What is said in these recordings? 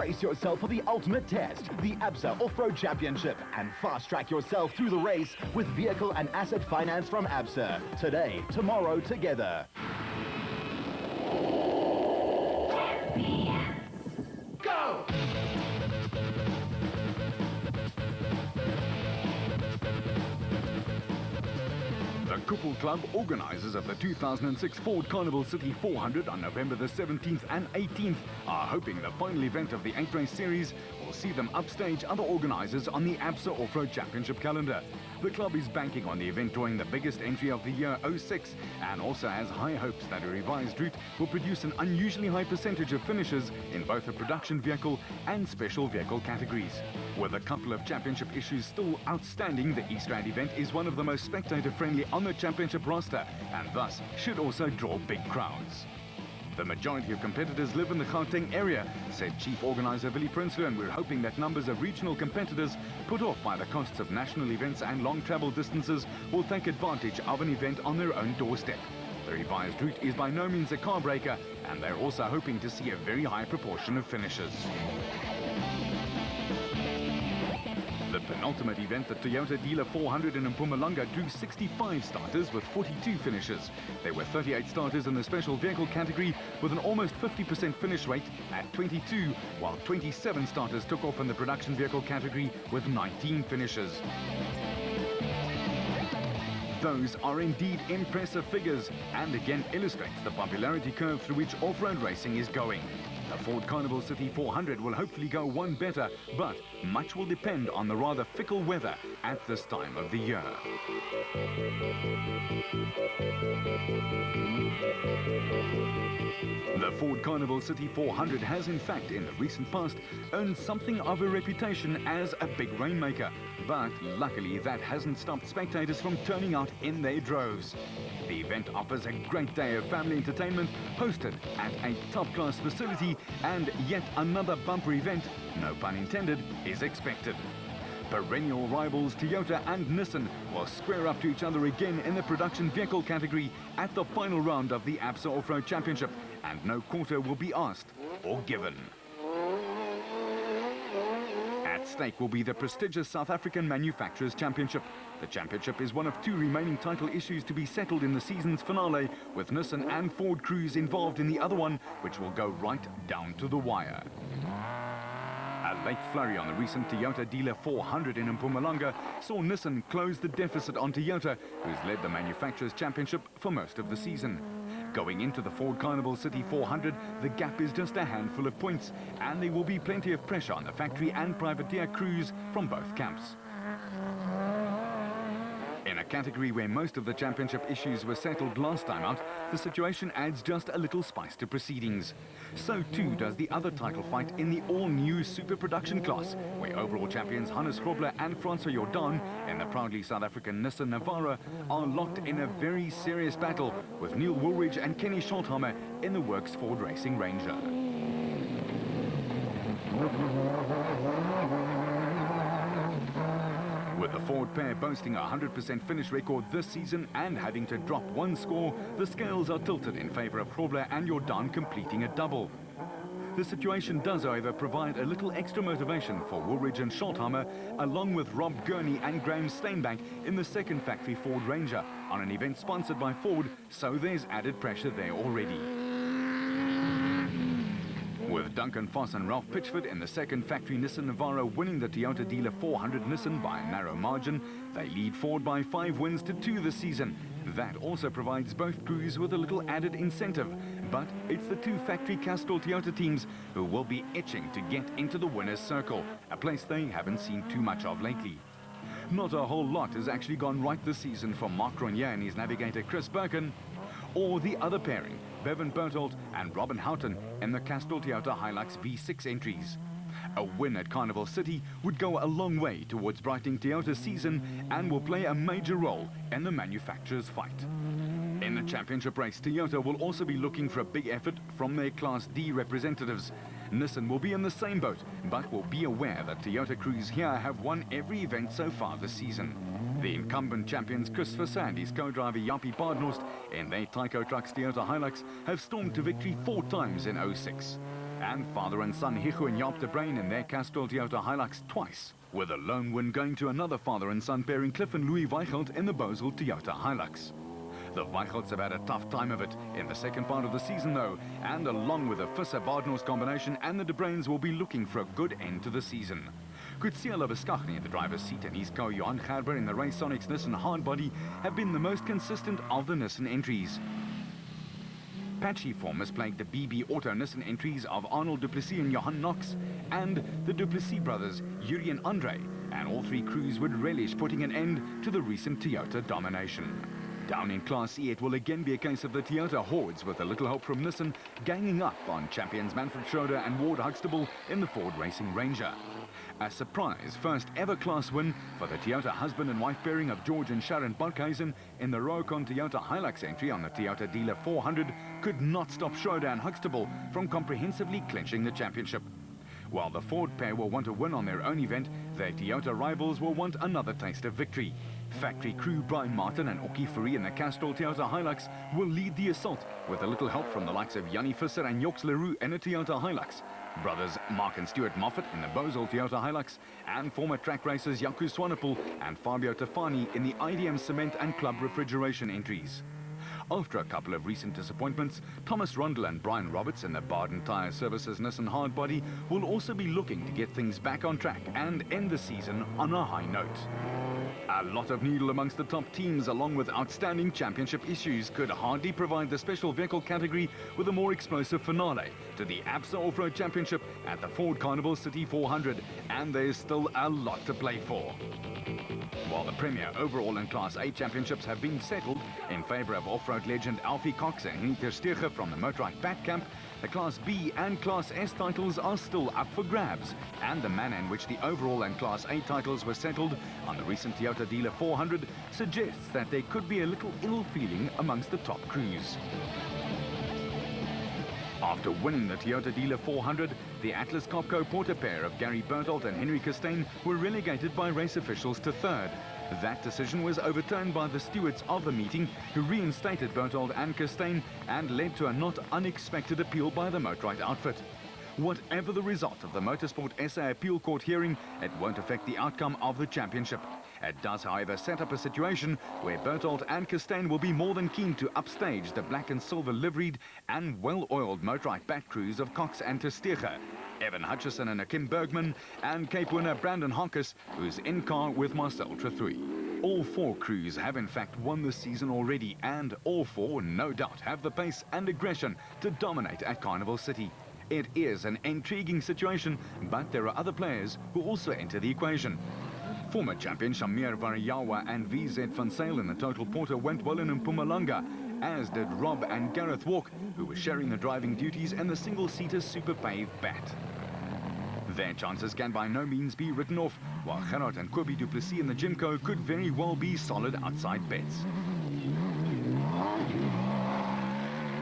Brace yourself for the ultimate test, the ABSA Off-Road Championship, and fast-track yourself through the race with vehicle and asset finance from ABSA. Today, tomorrow, together. Go! The Kuppel Club, organisers of the 2006 Ford Carnival City 400 on November the 17th and 18th, are hoping the final event of the 8-race series will see them upstage other organisers on the ABSA Off-Road Championship calendar. The club is banking on the event drawing the biggest entry of the year 06 and also has high hopes that a revised route will produce an unusually high percentage of finishes in both the production vehicle and special vehicle categories. With a couple of championship issues still outstanding, the East Rand event is one of the most spectator-friendly on the championship roster and thus should also draw big crowds. The majority of competitors live in the Gauteng area, said Chief Organiser Willie Prinsloo, and we're hoping that numbers of regional competitors put off by the costs of national events and long travel distances will take advantage of an event on their own doorstep. The revised route is by no means a car breaker, and they're also hoping to see a very high proportion of finishes. The penultimate event, the Toyota Dealer 400 in Mpumalanga, drew 65 starters with 42 finishes. There were 38 starters in the special vehicle category with an almost 50% finish rate at 22, while 27 starters took off in the production vehicle category with 19 finishes. Those are indeed impressive figures and again illustrates the popularity curve through which off-road racing is going. The Ford Carnival City 400 will hopefully go one better, but much will depend on the rather fickle weather at this time of the year. The Ford Carnival City 400 has in fact in the recent past earned something of a reputation as a big rainmaker, but luckily that hasn't stopped spectators from turning out in their droves. The event offers a great day of family entertainment hosted at a top-class facility, and yet another bumper event, no pun intended, is expected. Perennial rivals Toyota and Nissan will square up to each other again in the production vehicle category at the final round of the ABSA Off-Road Championship, and no quarter will be asked or given. At stake will be the prestigious South African Manufacturers Championship. The championship is one of two remaining title issues to be settled in the season's finale, with Nissan and Ford crews involved in the other one, which will go right down to the wire. A late flurry on the recent Toyota Dealer 400 in Mpumalanga saw Nissan close the deficit on Toyota, who's led the Manufacturers Championship for most of the season. Going into the Ford Carnival City 400, the gap is just a handful of points, and there will be plenty of pressure on the factory and privateer crews from both camps. In a category where most of the championship issues were settled last time out, the situation adds just a little spice to proceedings. So too does the other title fight in the all-new super production class, where overall champions Hannes Grobler and Francois Jordan in the proudly South African Nissan Navara are locked in a very serious battle, with Neil Woolridge and Kenny Scholthammer in the Works Ford Racing Ranger. With the Ford pair boasting a 100% finish record this season and having to drop one score, the scales are tilted in favour of Grobler and Jordan completing a double. The situation does, however, provide a little extra motivation for Woolridge and Scholthammer, along with Rob Gurney and Graham Steinbank in the second factory Ford Ranger, on an event sponsored by Ford, so there's added pressure there already. With Duncan Foss and Ralph Pitchford in the second factory Nissan Navara winning the Toyota Dealer 400 Nissan by a narrow margin, they lead Ford by 5 wins to 2 this season. That also provides both crews with a little added incentive, but it's the two factory Castrol Toyota teams who will be itching to get into the winner's circle, a place they haven't seen too much of lately. Not a whole lot has actually gone right this season for Mark Ronier and his navigator Chris Birkin, or the other pairing, Bevan Berthold and Robin Houghton in the Castrol Toyota Hilux V6 entries. A win at Carnival City would go a long way towards brightening Toyota's season and will play a major role in the manufacturer's fight. In the championship race, Toyota will also be looking for a big effort from their Class D representatives. Nissan will be in the same boat, but will be aware that Toyota crews here have won every event so far this season. The incumbent champions Christopher Sandy's co-driver Jappie Paardenhorst in their Tyco Trucks Toyota Hilux have stormed to victory 4 times in 06. and father and son Hichu and Jaap de Bruin in their Castrol Toyota Hilux twice, with a lone win going to another father and son pairing Cliff and Louis Weichelt in the Bosel Toyota Hilux. The Weichelts have had a tough time of it in the second part of the season though, and along with the Visser-Badenhorst combination and the de Bruins will be looking for a good end to the season. Kutsiela Beskachny in the driver's seat and his co Johan Gerber in the Ray Sonics Nissan hardbody have been the most consistent of the Nissan entries. Patchy form has plagued the BB Auto Nissan entries of Arnold Duplessis and Johan Knox and the Duplessis brothers, Yuri and Andre, and all three crews would relish putting an end to the recent Toyota domination. Down in Class E, it will again be a case of the Toyota hordes, with a little help from Nissan, ganging up on champions Manfred Schroeder and Ward Huxtable in the Ford Racing Ranger. A surprise first ever class win for the Toyota husband and wife pairing of George and Sharon Barkhuizen in the Rocon Toyota Hilux entry on the Toyota Dealer 400 could not stop Schroeder and Huxtable from comprehensively clinching the championship. While the Ford pair will want to win on their own event, their Toyota rivals will want another taste of victory. Factory crew Brian Martin and Oki Fourie in the Castrol Toyota Hilux will lead the assault with a little help from the likes of Jannie Visser and Joks Leroux in a Toyota Hilux. Brothers Mark and Stuart Moffat in the Bosel Toyota Hilux, and former track racers Jaco Swanepoel and Fabio Tafani in the IDM Cement and Club Refrigeration entries. After a couple of recent disappointments, Thomas Rondel and Brian Roberts in the Baden Tyre Services Nissan Hardbody will also be looking to get things back on track and end the season on a high note. A lot of needle amongst the top teams, along with outstanding championship issues, could hardly provide the special vehicle category with a more explosive finale to the ABSA Off-Road Championship at the Ford Carnival City 400, and there's still a lot to play for. While the Premier overall and Class A championships have been settled in favor of off-road legend Alfie Cox and Henny ter Steege from the Motorrad Bat Camp, the Class B and Class S titles are still up for grabs, and the manner in which the overall and Class A titles were settled on the recent Toyota Dealer 400 suggests that there could be a little ill feeling amongst the top crews. After winning the Toyota Dealer 400, the Atlas Copco Porter pair of Gary Berthold and Henry Costain were relegated by race officials to third. That decision was overturned by the stewards of the meeting, who reinstated Berthold and Costain and led to a not unexpected appeal by the Motorrad outfit. Whatever the result of the Motorsport SA Appeal Court hearing, it won't affect the outcome of the championship. It does, however, set up a situation where Berthold and Costain will be more than keen to upstage the black and silver liveried and well-oiled Motorrad Bat crews of Cox and ter Steege, Evan Hutchison and Akim Bergman, and Cape winner Brandon Honkes, who's in car with Marcel Trethui. All four crews have in fact won this season already, and all four, no doubt, have the pace and aggression to dominate at Carnival City. It is an intriguing situation, but there are other players who also enter the equation. Former champion Shamir Variawa and VZ Van Sale in the Total Porter went well in Mpumalanga, as did Rob and Gareth Walk, who were sharing the driving duties in the single-seater Super Pave Bat. Their chances can by no means be written off, while Gerard and Kobe Duplessis in the Jimco could very well be solid outside bets.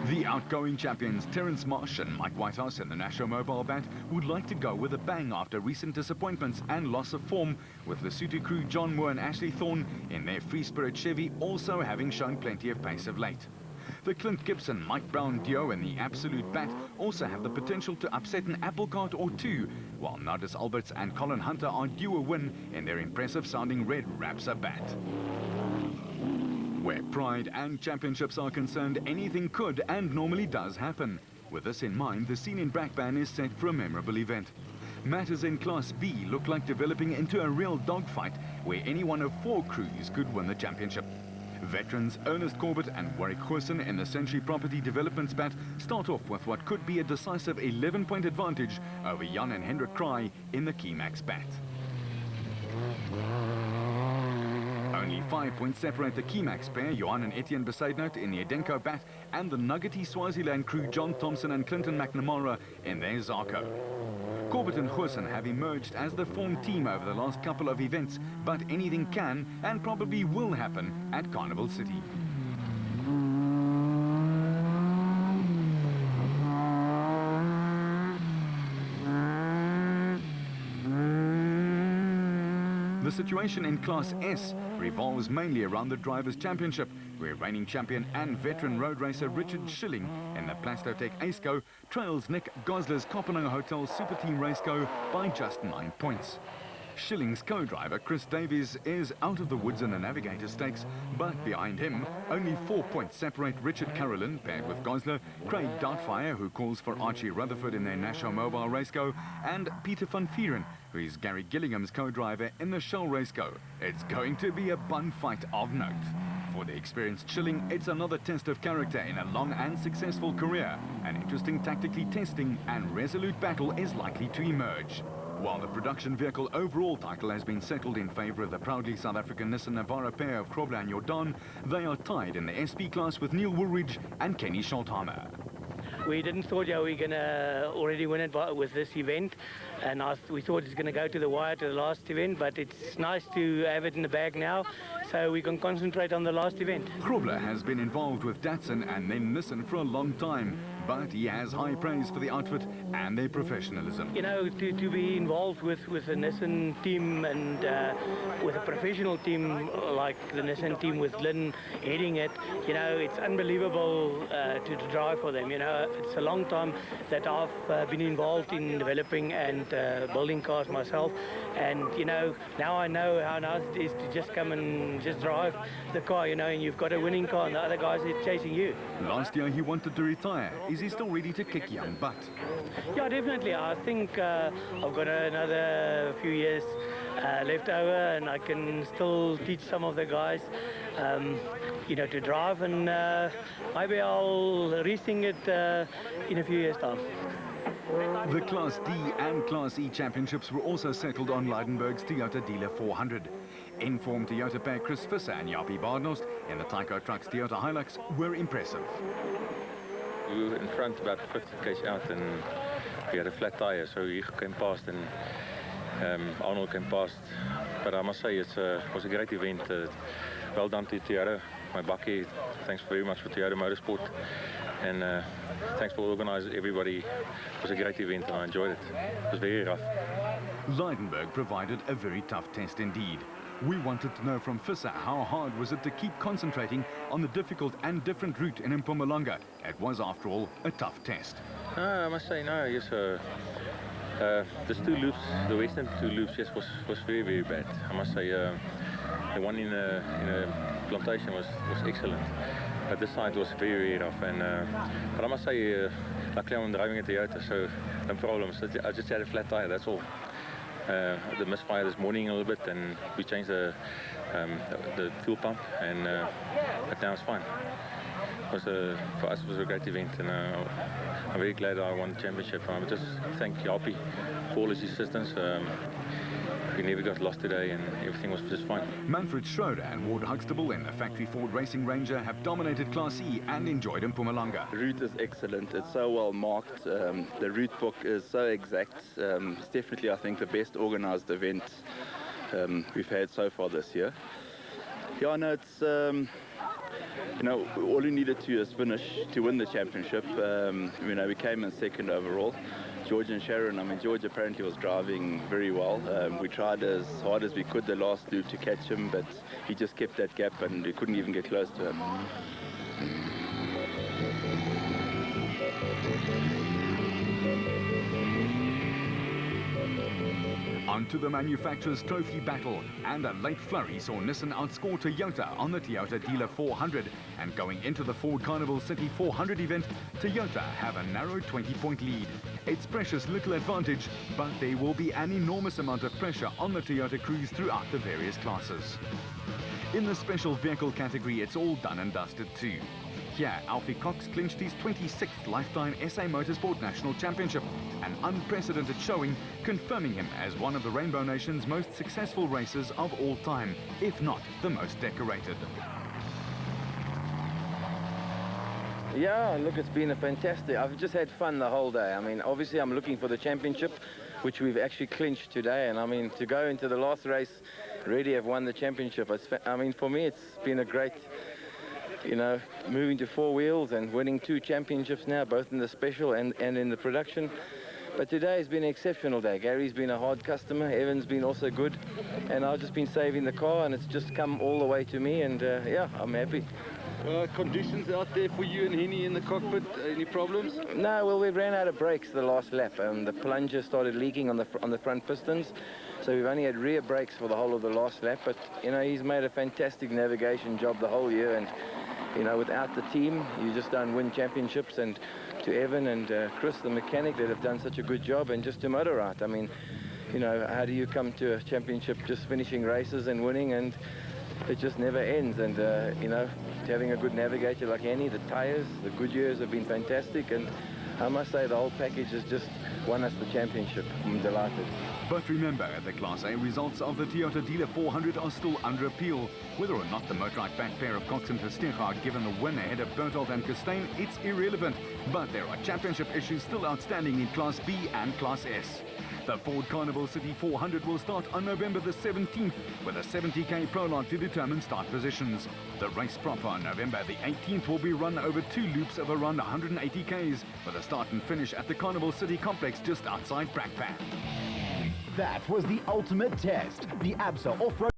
The outgoing champions Terence Marsh and Mike Whitehouse in the Nashua Mobile Bat would like to go with a bang after recent disappointments and loss of form, with Lesotho crew John Moore and Ashley Thorne in their Free Spirit Chevy also having shown plenty of pace of late. The Clint Gibson, Mike Brown duo in the Absolute Bat also have the potential to upset an apple cart or two, while Nardis Alberts and Colin Hunter are due a win in their impressive sounding Red Rapsa Bat. Where pride and championships are concerned, anything could and normally does happen. With this in mind, the scene in Brakpan is set for a memorable event. Matters in Class B look like developing into a real dogfight where any one of four crews could win the championship. Veterans Ernest Corbett and Warwick Goosen in the Century Property Developments Bat start off with what could be a decisive 11-point advantage over Jan and Hendrik Kraai in the Keymax Bat. Only 5 points separate the Keymax pair, Johan and Etienne Besaidnout in the Edenko Bat, and the nuggety Swaziland crew John Thompson and Clinton McNamara in their Zarko. Corbett and Goosen have emerged as the form team over the last couple of events, but anything can and probably will happen at Carnival City. The situation in Class S revolves mainly around the Drivers' Championship, where reigning champion and veteran road racer Richard Schilling in the Plastotech Aceco trails Nick Gosler's Kopenhagen Hotel Super Team Raceco by just 9 points. Schilling's co-driver Chris Davies is out of the woods in the Navigator Stakes, but behind him, only 4 points separate Richard Carolyn, paired with Gosler, Craig Doubtfire, who calls for Archie Rutherford in their National Mobile Raceco, and Peter van Vieren, who is Gary Gillingham's co-driver in the Shell Raceco. It's going to be a bun fight of note. For the experienced Schilling, it's another test of character in a long and successful career. An interesting tactically testing and resolute battle is likely to emerge. While the production vehicle overall title has been settled in favour of the proudly South African Nissan Navara pair of Krobler and Jordan, they are tied in the SP class with Neil Woolridge and Kenny Scholthammer. We didn't thought we were going to already win it with this event, and we thought it's going to go to the wire to the last event, but it's nice to have it in the bag now, so we can concentrate on the last event. Krobler has been involved with Datsun and then Nissan for a long time, but he has high praise for the outfit and their professionalism. You know, to be involved with a Nissan team and with a professional team like the Nissan team with Lynn heading it, you know, it's unbelievable to drive for them. You know, it's a long time that I've been involved in developing and building cars myself, and you know, now I know how nice it is to just come and just drive the car, you know, and you've got a winning car and the other guys are chasing you. Last year he wanted to retire. Is he still ready to kick young butt? Yeah, definitely. I think I've got another few years left over, and I can still teach some of the guys, you know, to drive, and maybe I'll rethink it in a few years' time. The Class D and Class E championships were also settled on Leidenberg's Toyota Dealer 400. Informed Toyota pair Chris Visser and Jaapie Baarnost in the Tyco Trucks Toyota Hilux were impressive. We were in front about 50 km out, and we had a flat tyre, so he came past and Arnold came past. But I must say it was a great event. Well done to Toyota, my bucky. Thanks very much for Toyota Motorsport, and thanks for organising everybody. It was a great event and I enjoyed it. It was very rough. Leidenberg provided a very tough test indeed. We wanted to know from Visser how hard was it to keep concentrating on the difficult and different route in Mpumalanga. It was, after all, a tough test. I must say, no, yes, there's two loops, the western two loops, yes, was very, very bad. I must say, the one in a plantation was excellent. But this side was very, very rough, and but I must say, luckily I'm driving a Toyota, so no problems. I just had a flat tire, that's all. The misfire this morning a little bit, and we changed the fuel pump, and but now it's fine. It was for us it was a great event, and I'm very glad I won the championship. I just thank Jaapie for all his assistance. We never got lost today, and everything was just fine. Manfred Schroeder and Ward Huxtable in the Factory Ford Racing Ranger have dominated Class E and enjoyed Mpumalanga. The route is excellent. It's so well marked. The route book is so exact. It's definitely, I think, the best organised event we've had so far this year. Yeah, no, it's you know, all you needed to is finish to win the championship. You know, we came in second overall. George and Sharon, I mean, George apparently was driving very well. We tried as hard as we could the last loop to catch him, but he just kept that gap and we couldn't even get close to him. On to the manufacturer's trophy battle, and a late flurry saw Nissan outscore Toyota on the Toyota Dealer 400, and going into the Ford Carnival City 400 event, Toyota have a narrow 20-point lead. It's precious little advantage, but there will be an enormous amount of pressure on the Toyota crews throughout the various classes. In the special vehicle category, it's all done and dusted too. Here, Alfie Cox clinched his 26th lifetime SA Motorsport National Championship, an unprecedented showing, confirming him as one of the Rainbow Nation's most successful racers of all time, if not the most decorated. Yeah, look, it's been a fantastic. I've just had fun the whole day. I mean, obviously I'm looking for the championship, which we've actually clinched today, and I mean, to go into the last race, really have won the championship. I mean, for me, it's been a great, you know, moving to four wheels and winning 2 championships now, both in the special and in the production. But today has been an exceptional day. Gary's been a hard customer, Evan's been also good, and I've just been saving the car, and it's just come all the way to me, and yeah, I'm happy. conditions out there for you and Henny in the cockpit? Any problems? No, well, we ran out of brakes the last lap. The plunger started leaking on the front pistons, so we've only had rear brakes for the whole of the last lap. But you know, he's made a fantastic navigation job the whole year, and you know, without the team, you just don't win championships. And to Evan and Chris, the mechanic, that have done such a good job, and just to Motorite. I mean, you know, how do you come to a championship just finishing races and winning, and it just never ends? And you know, having a good navigator like Henny, the tyres, the Goodyears have been fantastic, and I must say the whole package has just won us the championship. I'm delighted. But remember, the Class A results of the Toyota Dealer 400 are still under appeal. Whether or not the Motorite back pair of Cox and Versteeg are given the win ahead of Berthold and Costain, it's irrelevant. But there are championship issues still outstanding in Class B and Class S. The Ford Carnival City 400 will start on November the 17th with a 70k prologue to determine start positions. The race proper on November the 18th will be run over 2 loops of around 180 k's with a start and finish at the Carnival City complex just outside Brakpan. That was the ultimate test, the ABSA Off-Road